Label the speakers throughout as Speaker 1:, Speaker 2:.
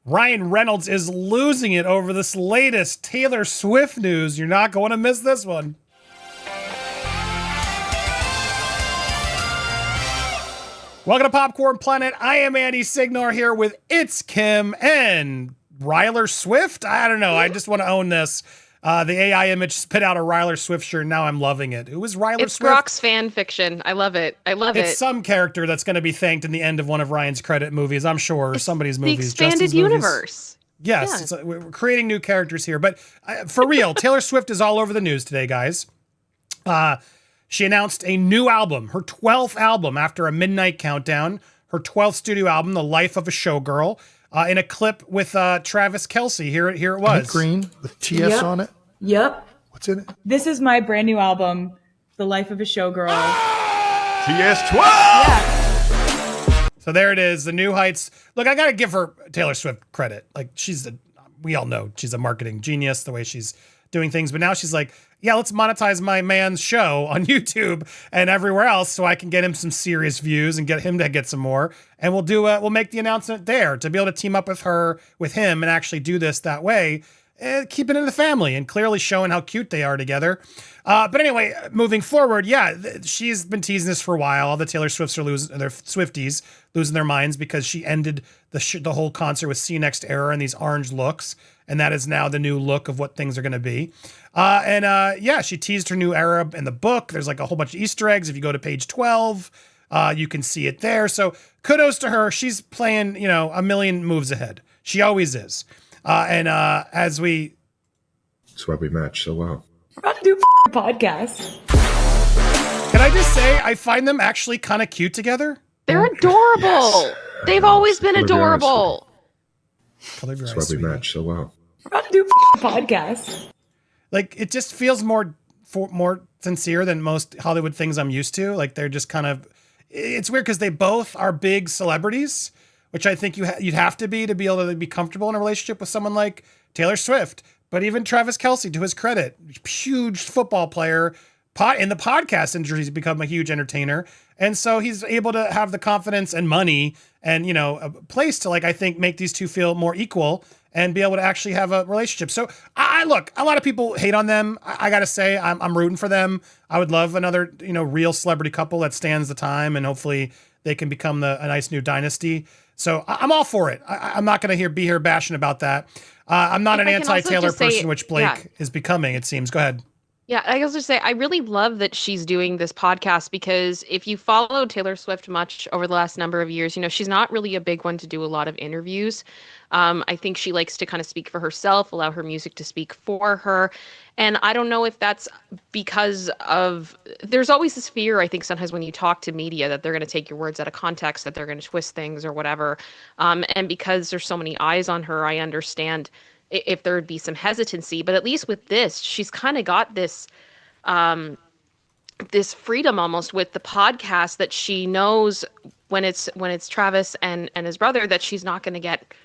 Speaker 1: Ryan Reynolds is losing it over this latest Taylor Swift news. You're not going to miss this one. Welcome to Popcorn Planet. I am Andy Signore here with It's Kim and Ryler Swift. I don't know. I just want to own this. The AI image spit out a Ryler Swift shirt. Now I'm loving it. Who is Ryler Swift?
Speaker 2: It's Brock's fan fiction. I love it.
Speaker 1: It's some character that's going to be thanked in the end of one of Ryan's credit movies, I'm sure, or somebody's movies.
Speaker 2: The expanded universe.
Speaker 1: Yes, yeah. We're creating new characters here. But for real, Taylor Swift is all over the news today, guys. She announced a new album, her 12th album after a midnight countdown, her 12th studio album, The Life of a Showgirl, in a clip with Travis Kelce. Here it was.
Speaker 3: Green with TS on it.
Speaker 4: Yep.
Speaker 3: What's in it?
Speaker 4: This is my brand new album, The Life of a Showgirl.
Speaker 3: TS12!
Speaker 4: Yeah.
Speaker 1: So there it is, the New Heights. Look, I got to give her Taylor Swift credit. Like, we all know she's a marketing genius, the way she's doing things. But now she's like, yeah, let's monetize my man's show on YouTube and everywhere else so I can get him some serious views and get him to get some more. And we'll make the announcement there to be able to team up with him and actually do this that way. Keep it in the family and clearly showing how cute they are together. But anyway, moving forward, she's been teasing this for a while. All the Taylor Swifts are their Swifties losing their minds because she ended the whole concert with See You Next Era and these orange looks. And that is now the new look of what things are going to be. She teased her new era in the book. There's like a whole bunch of Easter eggs. If you go to page 12, you can see it there. So kudos to her. She's playing, a million moves ahead. She always is. That's why
Speaker 3: we match so well.
Speaker 4: We're about to do a podcast.
Speaker 1: Can I just say, I find them actually kind of cute together.
Speaker 2: They're adorable. Yes. They've always been adorable.
Speaker 3: That's why we match so well.
Speaker 4: We're about to do a podcast.
Speaker 1: Like, it just feels more sincere than most Hollywood things I'm used to. Like, they're just kind of, it's weird because they both are big celebrities, which I think you'd have to be able to be comfortable in a relationship with someone like Taylor Swift. But even Travis Kelce, to his credit, huge football player, in the podcast industry, he's become a huge entertainer. And so he's able to have the confidence and money and, a place to, I think, make these two feel more equal and be able to actually have a relationship. So look, a lot of people hate on them. I got to say, I'm rooting for them. I would love another, real celebrity couple that stands the time, and hopefully they can become a nice new dynasty. So I'm all for it. I'm not going to be here bashing about that. I'm not an anti-Taylor person, which Blake is becoming, it seems. Go ahead.
Speaker 2: Yeah, I was just say, I really love that she's doing this podcast because if you follow Taylor Swift much over the last number of years, she's not really a big one to do a lot of interviews. I think she likes to kind of speak for herself, allow her music to speak for her. And I don't know if that's because there's always this fear, I think, sometimes when you talk to media that they're going to take your words out of context, that they're going to twist things or whatever. And because there's so many eyes on her, I understand if there would be some hesitancy, but at least with this, she's kind of got this this freedom almost with the podcast that she knows when it's Travis and his brother that she's not going to get,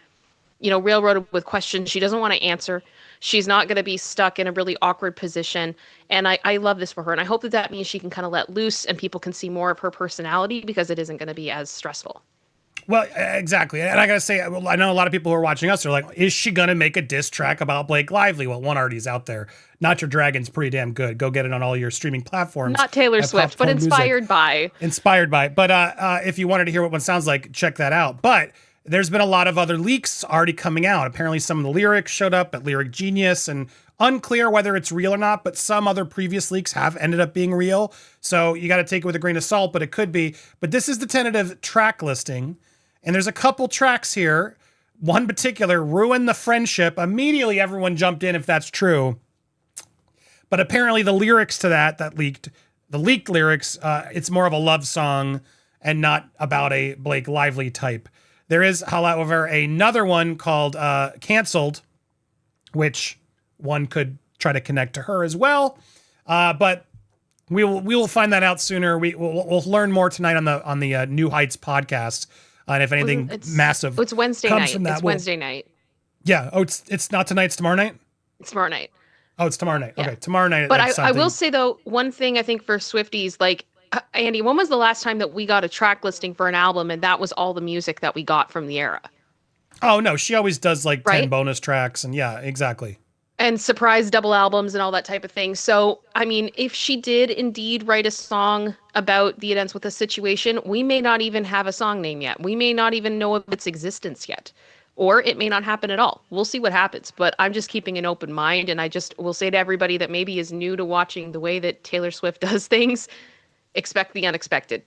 Speaker 2: railroaded with questions she doesn't want to answer. She's not going to be stuck in a really awkward position. And I love this for her. And I hope that means she can kind of let loose and people can see more of her personality because it isn't going to be as stressful.
Speaker 1: Well, exactly. And I got to say, I know a lot of people who are watching us are like, is she going to make a diss track about Blake Lively? Well, one already is out there. Not Your Dragon's pretty damn good. Go get it on all your streaming platforms.
Speaker 2: Not Taylor Swift, but inspired by.
Speaker 1: Inspired by. But if you wanted to hear what one sounds like, check that out. But there's been a lot of other leaks already coming out. Apparently some of the lyrics showed up at Lyric Genius, and unclear whether it's real or not, but some other previous leaks have ended up being real. So you got to take it with a grain of salt, but it could be. But this is the tentative track listing. And there's a couple tracks here. One particular, Ruin the Friendship. Immediately everyone jumped in if that's true. But apparently the lyrics to the leaked lyrics, it's more of a love song and not about a Blake Lively type. There is, however, another one called Canceled, which one could try to connect to her as well. But we will find that out sooner. We'll learn more tonight on the New Heights podcast. And if anything massive
Speaker 2: it's Wednesday
Speaker 1: comes
Speaker 2: night.
Speaker 1: from that,
Speaker 2: it's Wednesday night.
Speaker 1: Yeah. Oh, it's not tonight. It's tomorrow night.
Speaker 2: It's tomorrow night.
Speaker 1: Oh, it's tomorrow night.
Speaker 2: Yeah.
Speaker 1: Okay, tomorrow night.
Speaker 2: But I will say though, one thing I think for Swifties, like Andy, when was the last time that we got a track listing for an album and that was all the music that we got from the era?
Speaker 1: Oh no, she always does like 10
Speaker 2: Right?
Speaker 1: bonus tracks, and yeah, exactly.
Speaker 2: And surprise double albums and all that type of thing. So, I mean, if she did indeed write a song about the events with the situation, we may not even have a song name yet. We may not even know of its existence yet. Or it may not happen at all. We'll see what happens. But I'm just keeping an open mind. And I just will say to everybody that maybe is new to watching the way that Taylor Swift does things, expect the unexpected.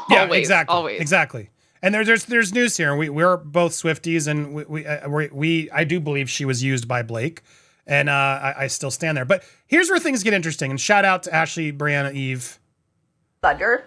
Speaker 1: Yeah,
Speaker 2: Always,
Speaker 1: exactly.
Speaker 2: always.
Speaker 1: Exactly. And there's news here. We're both Swifties, and I do believe she was used by Blake, and I still stand there. But here's where things get interesting. And shout out to Ashley, Brianna, Eve.
Speaker 5: Thunder.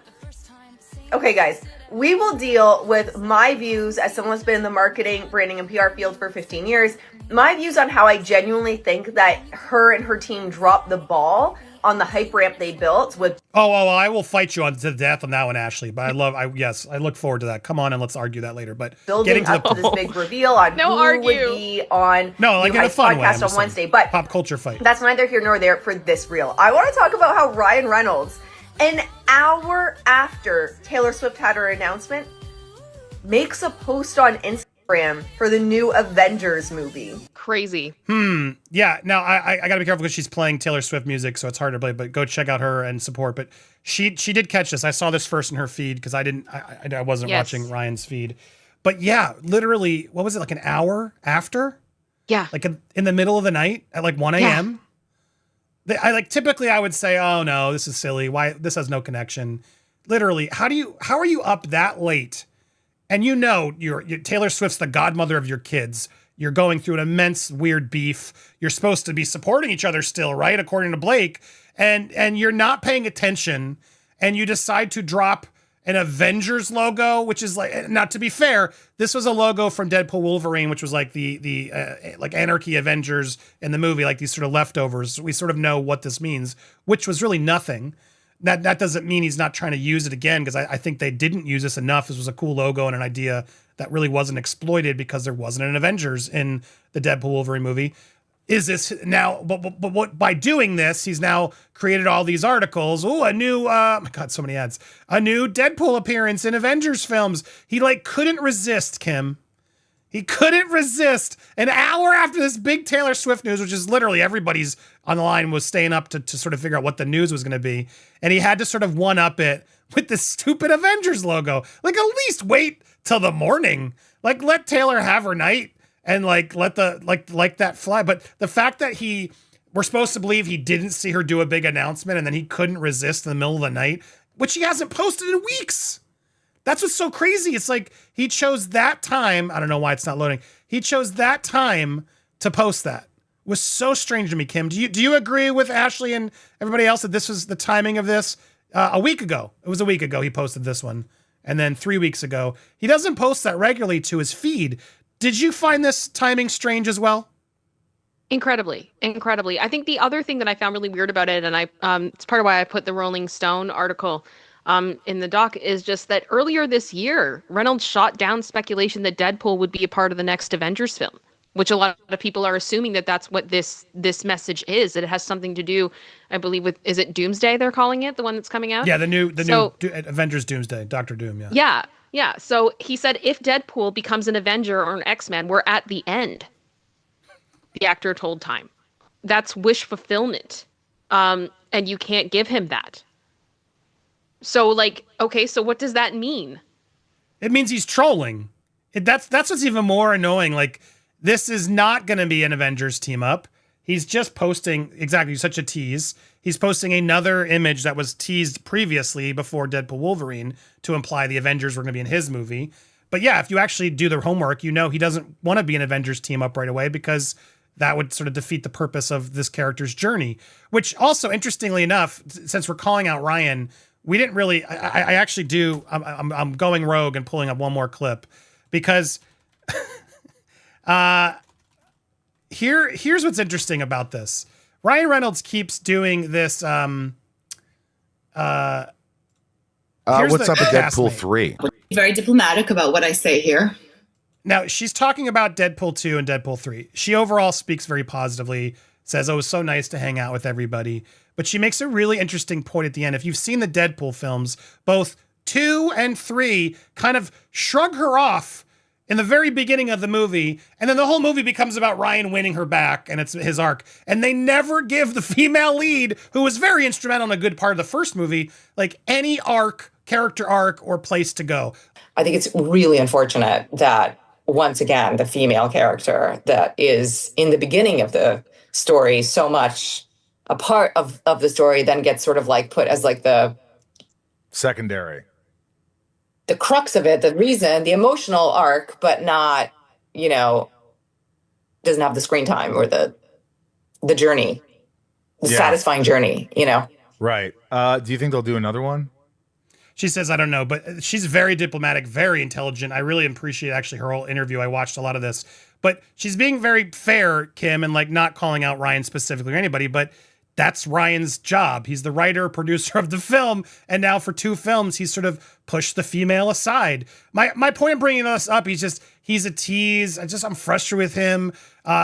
Speaker 5: Okay, guys, we will deal with my views as someone who's been in the marketing, branding, and PR field for 15 years. My views on how I genuinely think that her and her team dropped the ball on the hype ramp they built with.
Speaker 1: Oh, I will fight you on to death on that one, Ashley. But I look forward to that. Come on and let's argue that later. But
Speaker 5: Building up to this big reveal on who would be on
Speaker 1: like in a fun way,
Speaker 5: podcast on Wednesday. But
Speaker 1: pop culture fight.
Speaker 5: That's neither here nor there for this reel. I want to talk about how Ryan Reynolds, an hour after Taylor Swift had her announcement, makes a post on Instagram for the new Avengers movie.
Speaker 2: Crazy.
Speaker 1: Yeah. Now I gotta be careful because she's playing Taylor Swift music, so it's hard to play. But go check out her and support. But she did catch this. I saw this first in her feed because I wasn't watching Ryan's feed. But yeah, literally, what was it, like an hour after?
Speaker 2: Yeah.
Speaker 1: Like in the middle of the night at like 1 a.m. Typically I would say, oh no, this is silly. Why this has no connection. Literally, how are you up that late? And you're Taylor Swift's the godmother of your kids. You're going through an immense weird beef. You're supposed to be supporting each other still, right? According to Blake. And you're not paying attention, and you decide to drop an Avengers logo, which is like, not to be fair, this was a logo from Deadpool Wolverine, which was like the like Anarchy Avengers in the movie, like these sort of leftovers. We sort of know what this means, which was really nothing. That doesn't mean he's not trying to use it again, because I think they didn't use this enough. This was a cool logo and an idea that really wasn't exploited because there wasn't an Avengers in the Deadpool Wolverine movie. Is this now, but what, by doing this, he's now created all these articles. Oh, a new, oh my God, so many ads. A new Deadpool appearance in Avengers films. He couldn't resist, Kim. He couldn't resist. An hour after this big Taylor Swift news, which is literally everybody's on the line was staying up to sort of figure out what the news was going to be. And he had to sort of one up it with this stupid Avengers logo. At least wait till the morning. Let Taylor have her night and let that fly. But the fact that we're supposed to believe he didn't see her do a big announcement and then he couldn't resist in the middle of the night, which he hasn't posted in weeks. That's what's so crazy. It's like he chose that time. I don't know why it's not loading. He chose that time to post that. It was so strange to me, Kim. Do you agree with Ashley and everybody else that this was the timing of this? A week ago. It was a week ago he posted this one. And then 3 weeks ago. He doesn't post that regularly to his feed. Did you find this timing strange as well?
Speaker 2: Incredibly. I think the other thing that I found really weird about it, and it's part of why I put the Rolling Stone article in the doc, is just that earlier this year, Reynolds shot down speculation that Deadpool would be a part of the next Avengers film, which a lot of people are assuming that that's what this message is. That it has something to do, I believe, with, is it Doomsday they're calling it, the one that's coming out?
Speaker 1: Yeah, the new Avengers Doomsday, Dr. Doom,
Speaker 2: yeah. Yeah, so he said if Deadpool becomes an Avenger or an X-Men, we're at the end. The actor told Time. That's wish fulfillment. And you can't give him that. So okay, so what does that mean?
Speaker 1: It means he's trolling. That's what's even more annoying. This is not going to be an Avengers team up. He's just posting, exactly, such a tease. He's posting another image that was teased previously before Deadpool Wolverine to imply the Avengers were going to be in his movie. But yeah, if you actually do the homework, he doesn't want to be an Avengers team up right away because that would sort of defeat the purpose of this character's journey. Which also, interestingly enough, since we're calling out Ryan, we didn't really, I actually do, I'm going rogue and pulling up one more clip because here's what's interesting about this. Ryan Reynolds keeps doing this.
Speaker 3: What's up with Deadpool 3?
Speaker 6: Very diplomatic about what I say here.
Speaker 1: Now, she's talking about Deadpool 2 and Deadpool 3. She overall speaks very positively, says, oh, it was so nice to hang out with everybody. But she makes a really interesting point at the end. If you've seen the Deadpool films, both 2 and 3 kind of shrug her off in the very beginning of the movie, and then the whole movie becomes about Ryan winning her back, and it's his arc. And they never give the female lead, who was very instrumental in a good part of the first movie, like any arc, character arc, or place to go.
Speaker 7: I think it's really unfortunate that, once again, the female character that is in the beginning of the story so much a part of the story then gets sort of like put as like the
Speaker 3: secondary.
Speaker 7: The crux of it, the reason, the emotional arc, but not, doesn't have the screen time or the journey, the satisfying journey,
Speaker 3: Right. Do you think they'll do another one?
Speaker 1: She says, I don't know, but she's very diplomatic, very intelligent. I really appreciate actually her whole interview. I watched a lot of this, but she's being very fair, Kim, and like not calling out Ryan specifically or anybody, but that's Ryan's job. He's the writer, producer of the film. And now for 2 films, he's sort of pushed the female aside. My point of bringing this up, he's a tease. I'm frustrated with him.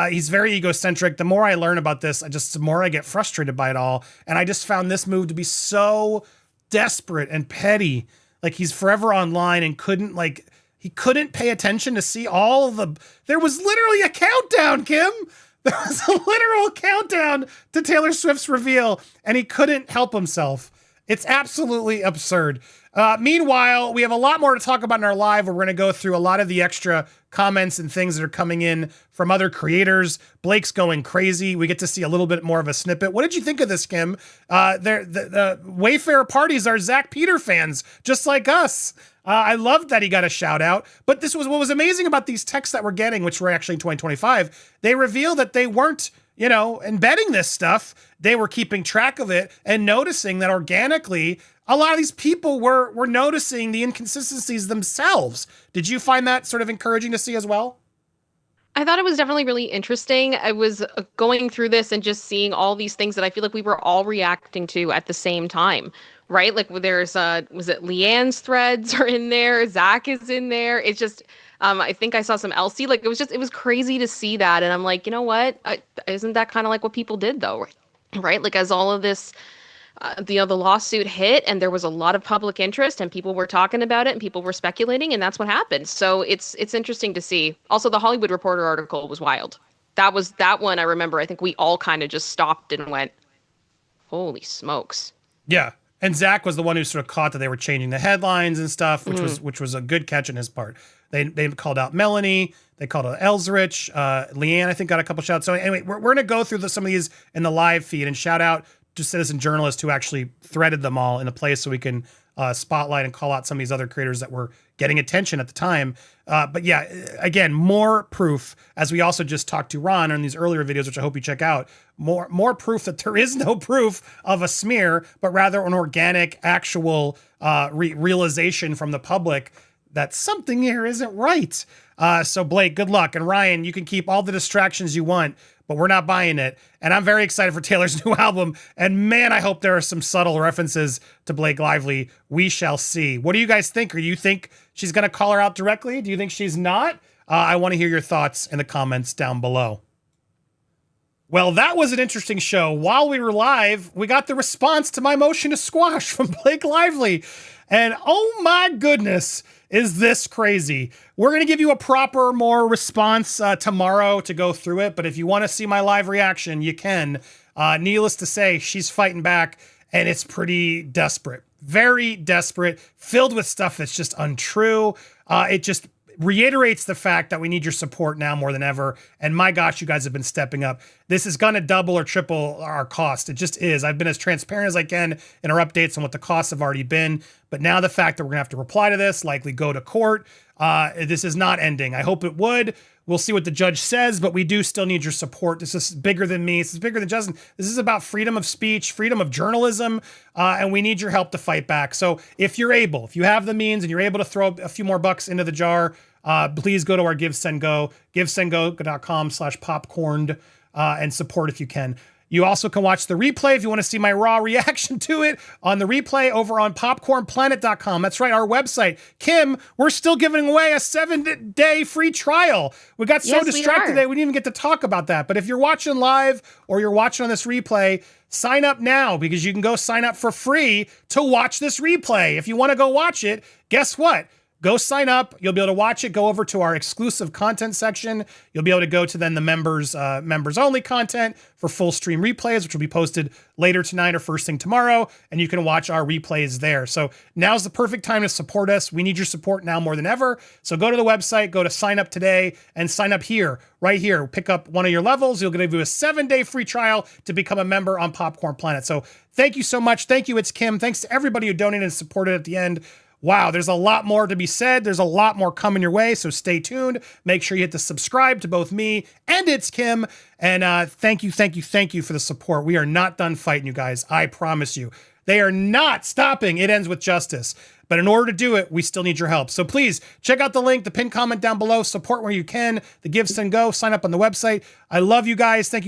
Speaker 1: He's very egocentric. The more I learn about this, the more I get frustrated by it all. And I just found this move to be so desperate and petty. Like he's forever online and couldn't pay attention to see there was literally a countdown, Kim. There was a literal countdown to Taylor Swift's reveal, and he couldn't help himself. It's absolutely absurd. Meanwhile, we have a lot more to talk about in our live, where we're going to go through a lot of the extra comments and things that are coming in from other creators. Blake's going crazy. We get to see a little bit more of a snippet. What did you think of this, Kim? The Wayfair parties are Zach Peter fans, just like us. I loved that he got a shout out, but this was what was amazing about these texts that we're getting, which were actually in 2025. They reveal that they weren't, embedding this stuff. They were keeping track of it and noticing that organically, a lot of these people were noticing the inconsistencies themselves. Did you find that sort of encouraging to see as well?
Speaker 2: I thought it was definitely really interesting. I was going through this and just seeing all these things that I feel like we were all reacting to at the same time, right? Like there's, was it Leanne's threads are in there? Zach is in there. It's just, I think I saw some Elsie. Like it was crazy to see that. And I'm like, you know what? Isn't that kind of like what people did though? Right? Like as all of this, the lawsuit hit and there was a lot of public interest and people were talking about it and people were speculating and that's what happened. So it's interesting to see. Also, the Hollywood Reporter article was wild. That one I remember. I think we all kind of just stopped and went, holy smokes.
Speaker 1: Yeah. And Zach was the one who sort of caught that they were changing the headlines and stuff, which was a good catch on his part. They called out Melanie. They called out Ellsrich. Leanne, I think, got a couple shouts. So anyway, we're going to go through some of these in the live feed and shout out to citizen journalists who actually threaded them all in a place so we can spotlight and call out some of these other creators that were getting attention at the time. But yeah, again, more proof, as we also just talked to Ron in these earlier videos, which I hope you check out, more proof that there is no proof of a smear, but rather an organic, actual realization from the public that something here isn't right. So Blake, good luck. And Ryan, you can keep all the distractions you want, but we're not buying it. And I'm very excited for Taylor's new album. And man, I hope there are some subtle references to Blake Lively. We shall see. What do you guys think? Or you think she's going to call her out directly? Do you think she's not? I want to hear your thoughts in the comments down below. Well, that was an interesting show. While we were live, we got the response to my motion to squash from Blake Lively. And oh my goodness, is this crazy. We're going to give you a proper, more response tomorrow to go through it. But if you want to see my live reaction, you can. Needless to say, she's fighting back and it's pretty desperate. Very desperate, filled with stuff that's just untrue. It just reiterates the fact that we need your support now more than ever. And my gosh, you guys have been stepping up. This is going to double or triple our cost. It just is. I've been as transparent as I can in our updates on what the costs have already been. But now the fact that we're gonna have to reply to this, likely go to court, this is not ending. I hope it would. We'll see what the judge says, but we do still need your support. This is bigger than me. This is bigger than Justin. This is about freedom of speech, freedom of journalism, and we need your help to fight back. So if you're able, if you have the means and you're able to throw a few more bucks into the jar, please go to our Give, Send, Go, givesendgo.com/popcorned, and support if you can. You also can watch the replay if you want to see my raw reaction to it on the replay over on PopcornedPlanet.com. That's right, our website. Kim, we're still giving away a 7-day free trial. We got so distracted today, we didn't even get to talk about that. But if you're watching live or you're watching on this replay, sign up now because you can go sign up for free to watch this replay. If you want to go watch it, guess what? go sign up. You'll be able to watch it. Go over to our exclusive content section. You'll be able to go to then the members only content for full stream replays, which will be posted later tonight or first thing tomorrow. And you can watch our replays there. So now's the perfect time to support us. We need your support now more than ever. So go to the website, go to sign up today and sign up here, right here. Pick up one of your levels. You'll give you a 7-day free trial to become a member on Popcorn Planet. So thank you so much. Thank you. It's Kim. Thanks to everybody who donated and supported at the end. Wow, there's a lot more to be said. There's a lot more coming your way, so stay tuned. Make sure you hit the subscribe to both me and It's Kim. And thank you for the support. We are not done fighting, you guys. I promise you. They are not stopping. It ends with justice. But in order to do it, we still need your help. So please check out the link, the pinned comment down below. Support where you can. The Give, Send, Go. Sign up on the website. I love you guys. Thank you.